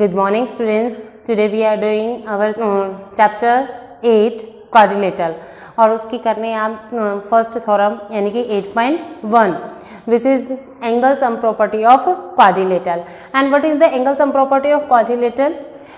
Good morning students. Today we are doing our chapter 8 quadrilateral और उसकी करने आप फर्स्ट थ्योरम यानी कि 8.1 which is angle sum property of quadrilateral. And what is the angle sum property of quadrilateral?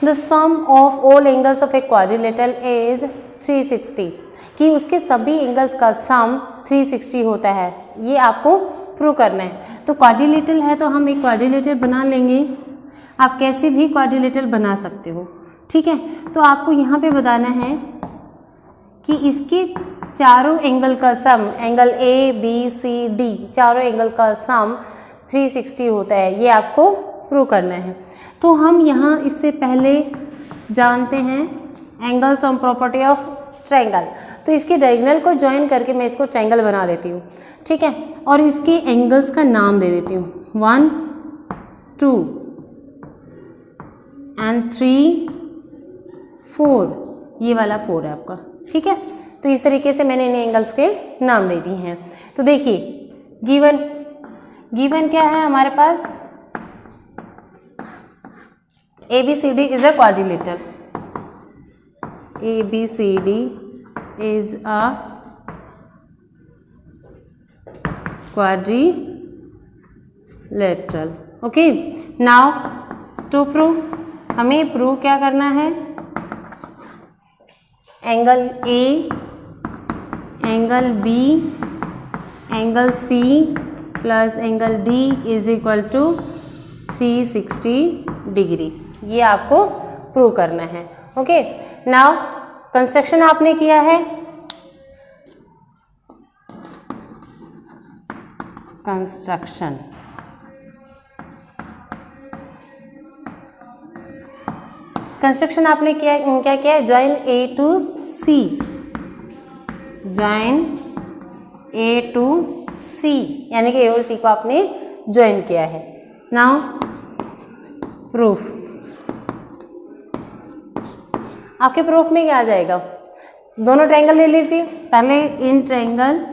The sum of all angles of a quadrilateral is 360 कि उसके सभी angles का सम 360 होता है, ये आपको प्रूव करना है। तो क्वाड्रिलेटरल है तो हम एक क्वाड्रिलेटरल बना लेंगे। आप कैसे भी क्वाड्रिलेटरल बना सकते हो, ठीक है। तो आपको यहाँ पे बताना है कि इसके चारों एंगल का sum, angle A B C D, चारों एंगल का सम 360 होता है, ये आपको प्रूव करना है। तो हम यहाँ इससे पहले जानते हैं angle sum property of triangle. तो इसके डायगोनल को ज्वाइन करके मैं इसको ट्रायंगल बना लेती हूँ, ठीक है। और इसके एंगल्स का नाम दे देती हूँ 1 2 एंड 3 4, ये वाला 4 है आपका, ठीक है। तो इस तरीके से मैंने इन एंगल्स के नाम दे दिए हैं। तो देखिए गिवन क्या है हमारे पास, ABCD is a quadrilateral, ABCD is a quadrilateral. Okay, now to prove हमें प्रूव क्या करना है, angle A, angle B, angle C plus angle D is equal to 360 degree, ये आपको प्रूव करना है। ओके, नाउ कंस्ट्रक्शन आपने किया है, कंस्ट्रक्शन आपने क्या किया है, join A to C, join A to C, यानी कि A और C को आपने ज्वाइन किया है। नाउ प्रूफ, आपके प्रूफ में क्या आ जाएगा, दोनों ट्रायंगल ले लीजिए। पहले in triangle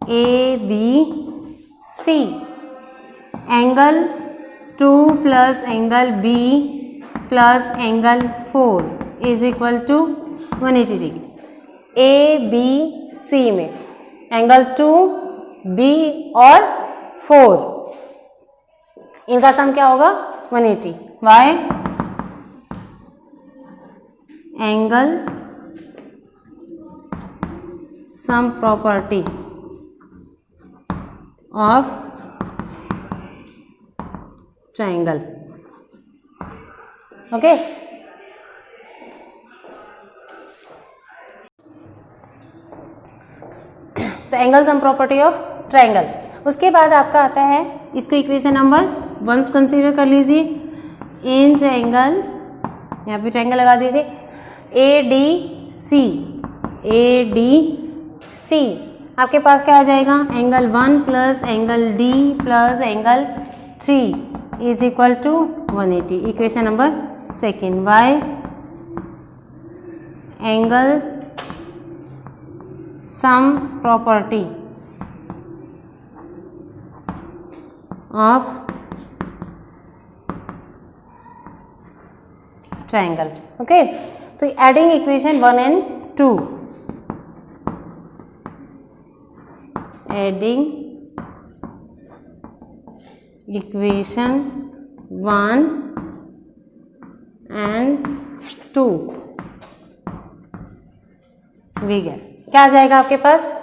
ABC, angle 2 plus angle B plus angle 4 is equal to 180 degree. ABC में एंगल 2, B और 4, इनका सम क्या होगा 180। Why, angle sum property of triangle. Okay, तो angle sum property of triangle. उसके बाद आपका आता है, इसको इक्वेशन नंबर 1 कंसीडर कर लीजिए। इन ट्रायंगल, यहाँ पे ट्रायंगल लगा दीजिए, ADC, आपके पास क्या आ जाएगा, angle 1 plus angle D plus angle 3 is equal to 180। Equation number 2। Why, angle sum property of triangle. Okay, तो adding equation 1 and 2, adding equation 1 and 2 we get, क्या आ जाएगा आपके पास,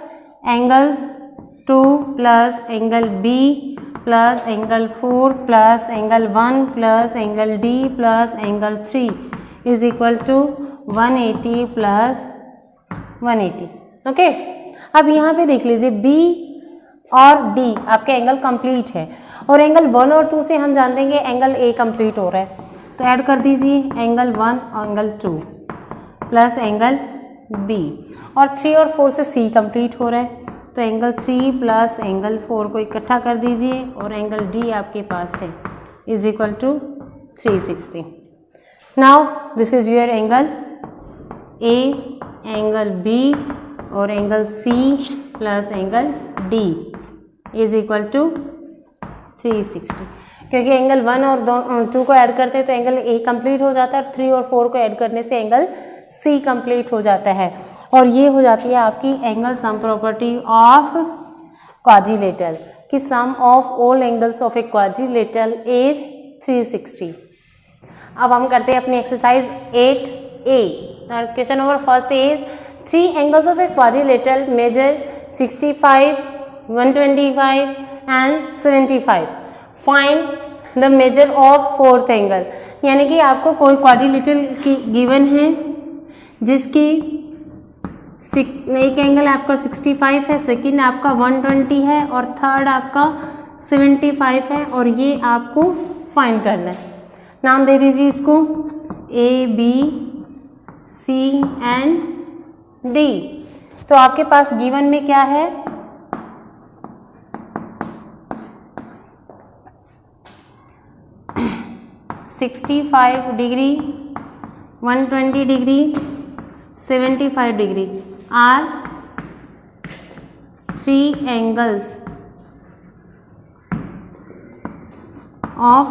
angle 2 plus angle B plus angle 4 plus angle 1 plus angle D plus angle 3 is equal to 180 plus 180। Okay, अब यहाँ पे देख लीजिए B और D आपके एंगल कंप्लीट है, और एंगल 1 और 2 से हम जान देंगे एंगल A कंप्लीट हो रहा है, तो ऐड कर दीजिए एंगल 1 और एंगल 2 प्लस एंगल B, और 3 और 4 से C कंप्लीट हो रहा है, तो एंगल 3 प्लस एंगल 4 को इकट्ठा कर दीजिए, और एंगल D आपके पास है is equal to 360। Now this is your angle A, angle B और angle C plus angle D is equal to 360। क्योंकि एंगल 1 और 2 को ऐड करते हैं तो एंगल ए कंप्लीट हो जाता है, और 3 और 4 को ऐड करने से एंगल सी कंप्लीट हो जाता है। और ये हो जाती है आपकी angle sum property of quadrilateral, कि sum of all angles of a quadrilateral is 360। अब हम करते हैं अपनी exercise 8A। Question number first is 3 angles of a quadrilateral measure 65, 125 and 75। Find the measure of fourth angle. यानी कि आपको कोई क्वाड्रिलेटरल की गिवन है जिसकी एक एंगल आपका 65 है, सेकंड आपका 120 है और थर्ड आपका 75 है, और ये आपको फाइंड करना है। नाम दे दीजिए इसको A, B, C and D। तो आपके पास गिवन में क्या है, (65 degree, 120 degree, 75 degree are 3 angles of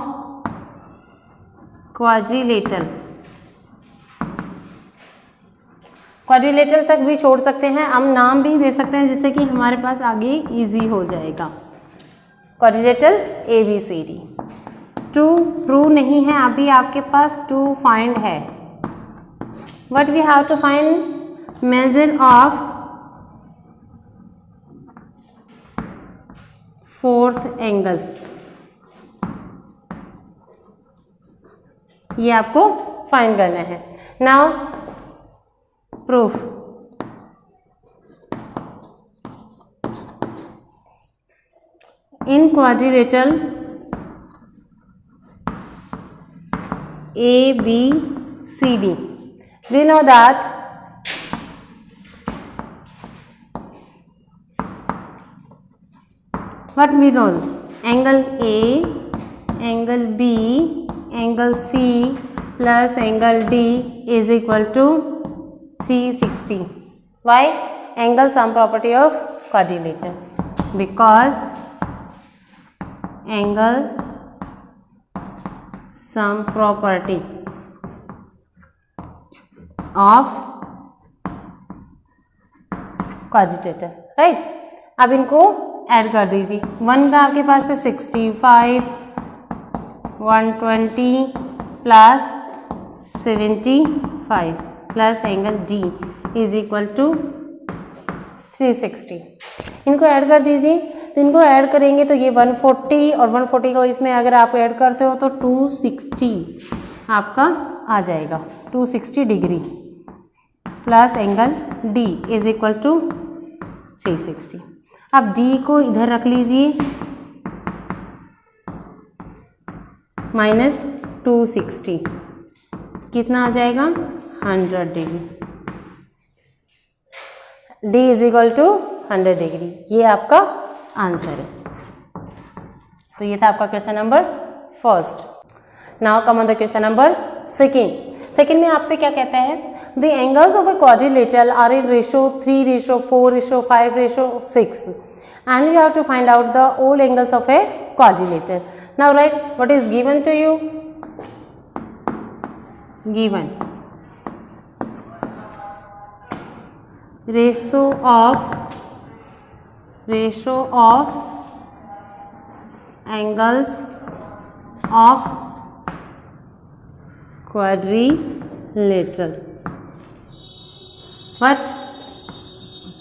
quadrilateral. Quadrilateral तक भी छोड़ सकते हैं, हम नाम भी दे सकते हैं जिससे कि हमारे पास आगे इजी हो जाएगा। Quadrilateral ABCD। 2 प्रूव नहीं है अभी आपके पास, 2 फाइंड है। What we have to find? Measure of fourth angle। ये आपको फाइंड करना है। Now proof। In quadrilateral ABCD, we know that what we know, angle A, angle B, angle C plus angle D is equal to 360. Why? Angle sum property of quadrilateral, because angle sum property of quadrilateral, right. अब इनको add कर दीजिए। 1 का आपके पास है 65, 120 plus 75 plus angle D is equal to 360। इनको add कर दीजिए। तो इनको ऐड करेंगे तो ये 140 और 140 को इसमें अगर आप ऐड करते हो तो 260 आपका आ जाएगा, 260 degree plus angle D is equal to 360। अब D को इधर रख लीजिए, माइनस 260 कितना आ जाएगा, 100 degree. D is equal to 100 degree. ये आपका आंसर है। तो ये था आपका question number first. Now come on the question number second. Second में आपसे क्या कहता है, the angles of a quadrilateral are in ratio 3:4:5:6 and you have to find out the all angles of a quadrilateral. Now write what is given to you. Given ratio of angles of quadrilateral. What?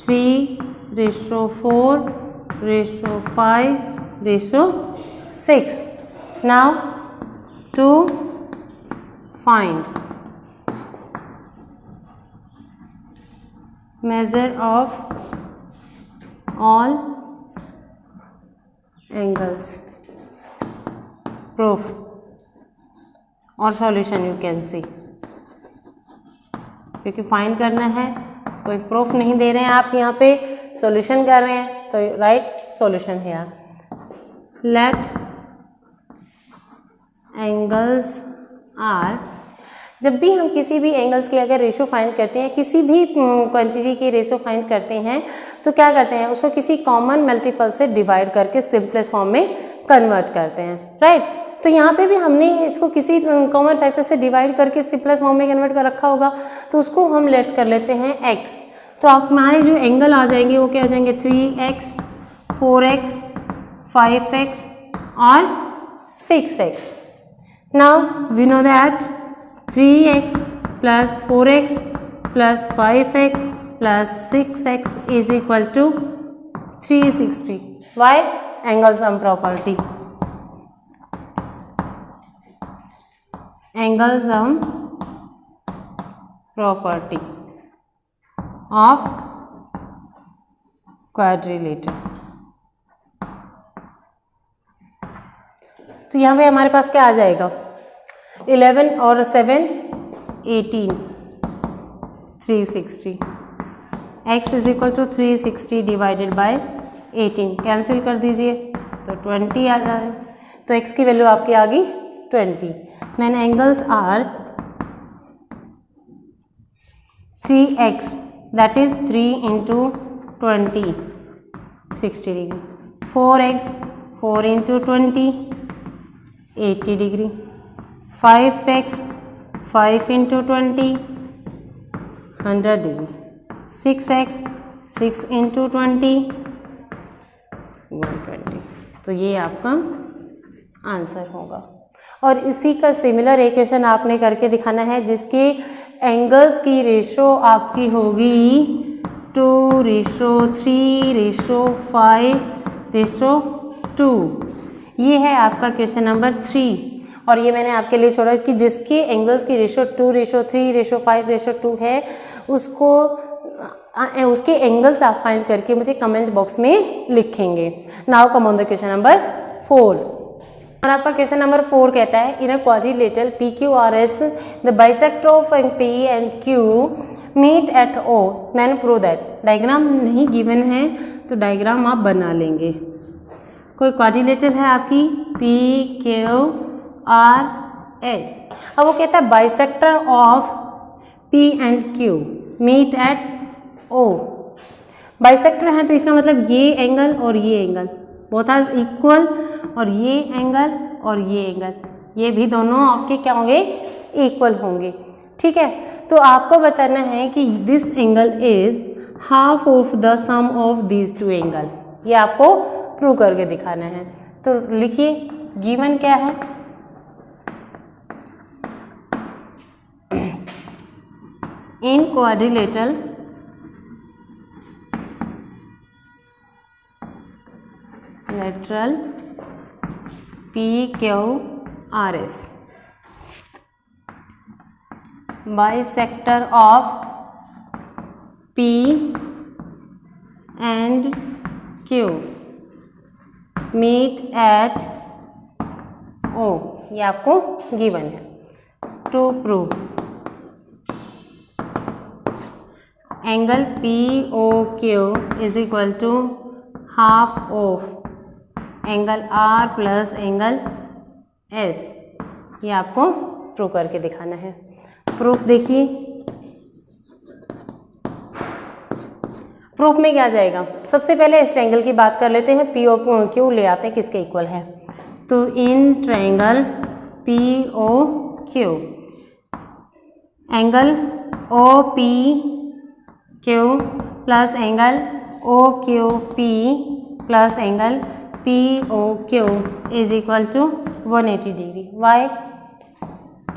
3:4:5:6. Now to find measure of all angles, proof और solution you can see. क्योंकि find करना है, कोई proof नहीं दे रहे हैं आप, यहाँ पे सॉल्यूशन कर रहे हैं, तो राइट सॉल्यूशन है। लेट एंगल्स आर, जब भी हम किसी भी एंगल्स की अगर रेशो फाइंड करते हैं, किसी भी क्वांटिटी की रेशो फाइंड करते हैं, तो क्या करते हैं, उसको किसी कॉमन मल्टीपल से डिवाइड करके सिंपलेस्ट फॉर्म में कन्वर्ट करते हैं, राइट। तो यहाँ पे भी हमने इसको किसी कॉमन फैक्टर से डिवाइड करके सिंपलेस्ट फॉर्म में कन्वर्ट कर रखा होगा, तो उसको हम लेट कर लेते हैं x। तो आप हमारे जो एंगल आ जाएंगे वो क्या आ जाएंगे 3x, 4x, 5x और 6x। Now we know that 3x plus 4x plus 5x plus 6x is equal to 360. Why? Angle sum property. Angle sum property of quadrilateral. तो यहाँ पे हमारे पास क्या आ जाएगा 11 और 7 18 360 x is equal to 360 divided by 18 cancel कर दीजिए तो 20 आ जाए, तो x की वैल्यू आपकी आ गई 20। Then angles are 3x that is 3 into 20 60 degree, 4x 4 into 20 80 degree, 5x 5 into 20 100 degree, 6x 6 into 20 120। तो ये आपका आंसर होगा। और इसी का सिमिलर इक्वेशन आपने करके दिखाना है जिसके एंगल्स की रेशो आपकी होगी 2:3:5:2। ये है आपका क्वेश्चन नंबर 3। और ये मैंने आपके लिए छोड़ा कि जिसके एंगल्स की रेशो 2:3:5:2 है उसके एंगल्स आप फाइंड करके मुझे कमेंट बॉक्स में लिखेंगे। Now come on the question number 4। और आपका क्वेश्चन नंबर 4 कहता है in a quadrilateral PQRS the bisector of P and Q meet at O then prove that. Diagram नहीं गिवन है तो डायग्राम आप बना लेंगे। कोई क्वाड्रिलेटरल है आपकी PQRS, अब वो कहता है bisector of P and Q meet at O। Bisector है तो इसका मतलब ये एंगल और ये एंगल बोथ आर इक्वल, और ये एंगल और ये एंगल ये भी दोनों आपके क्या होंगे इक्वल होंगे। ठीक है, तो आपको बताना है कि this angle is half of the sum of these two angle. ये आपको प्रूव करके दिखाना है। तो लिखिए गिवन क्या है in quadrilateral PQRS bisector of P and Q meet at O। ये आपको गिवन है। To prove angle POQ is equal to half of angle R plus angle S। ये आपको प्रूव करके दिखाना है। प्रूफ देखिए, प्रूफ में क्या आ जाएगा, सबसे पहले इस ट्रायंगल की बात कर लेते हैं। POQ ले आते हैं किसके इक्वल है, तो in triangle POQ angle OPQ plus angle OQP plus angle POQ is equal to 180 degree. Why?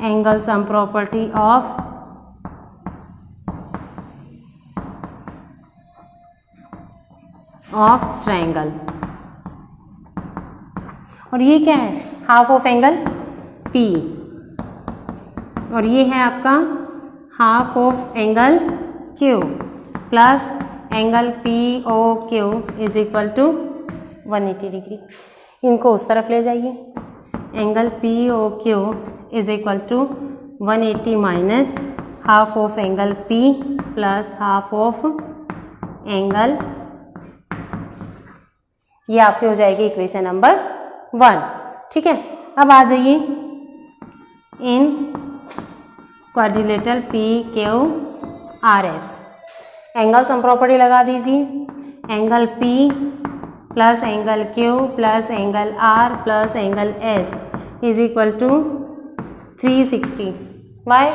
Angle sum property of triangle. और ये क्या है हाफ ऑफ एंगल P, और ये है आपका half of angle Q plus angle POQ is equal to 180 degree. इनको उस तरफ ले जाइए। Angle POQ is equal to 180 minus half of angle P plus half of angle, ये आपकी हो जाएगी इक्वेशन नंबर 1। ठीक है, अब आ जाइए इन quadrilateral PQRS angle sum property लगा दीजिए। Angle P plus angle Q plus angle R plus angle S is equal to 360 by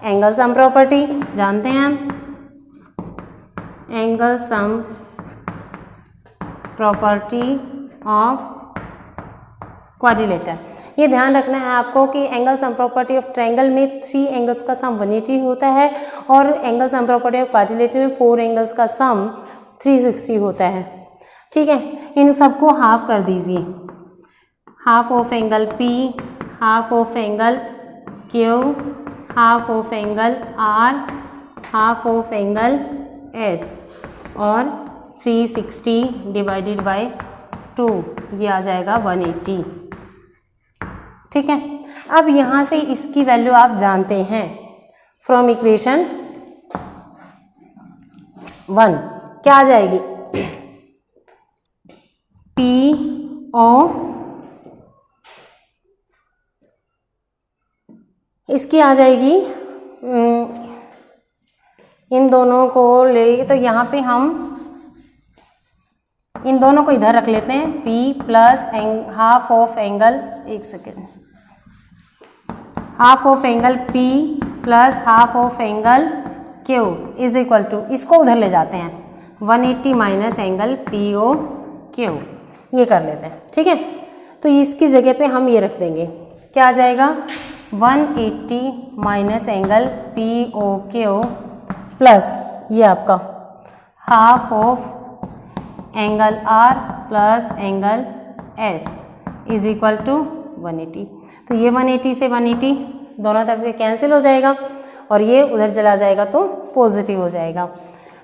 angle sum property जानते हैं हम, angle sum property of quadrilateral. ये ध्यान रखना है आपको कि angle sum property of triangle में 3 एंगल्स का सम 180 होता है और angle sum property of quadrilateral में 4 एंगल्स का सम 360 होता है। ठीक है, इन सबको हाफ कर दीजिए, half of angle P, half of angle Q, half of angle R, half of angle S और 360 डिवाइडेड बाय 2, ये आ जाएगा 180। ठीक है, अब यहाँ से इसकी वैल्यू आप जानते हैं फ्रॉम इक्वेशन 1 क्या आ जाएगी, PO इसकी आ जाएगी, इन दोनों को ले तो यहाँ पे हम इन दोनों को इधर रख लेते हैं, P plus half of angle, एक second, half of angle P plus half of angle Q is equal to, इसको उधर ले जाते हैं, 180 माइनस एंगल POQ, ये कर लेते हैं। ठीक है, तो इसकी जगह पे हम ये रख देंगे, क्या आ जाएगा 180 माइनस एंगल POQ प्लस ये आपका half of angle R plus angle S is equal to 180। तो ये 180 से 180 दोनों तरफ से कैंसिल हो जाएगा और ये उधर चला जाएगा तो पॉजिटिव हो जाएगा,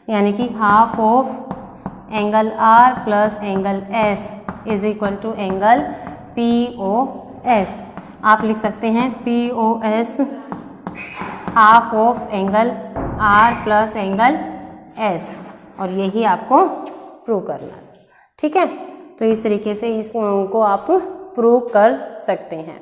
यानी कि half of angle R plus angle S is equal to angle POS। आप लिख सकते हैं POS half of angle R plus angle S, और यही आपको प्रूव करना है। ठीक है, तो इस तरीके से इसको आप प्रूव कर सकते हैं।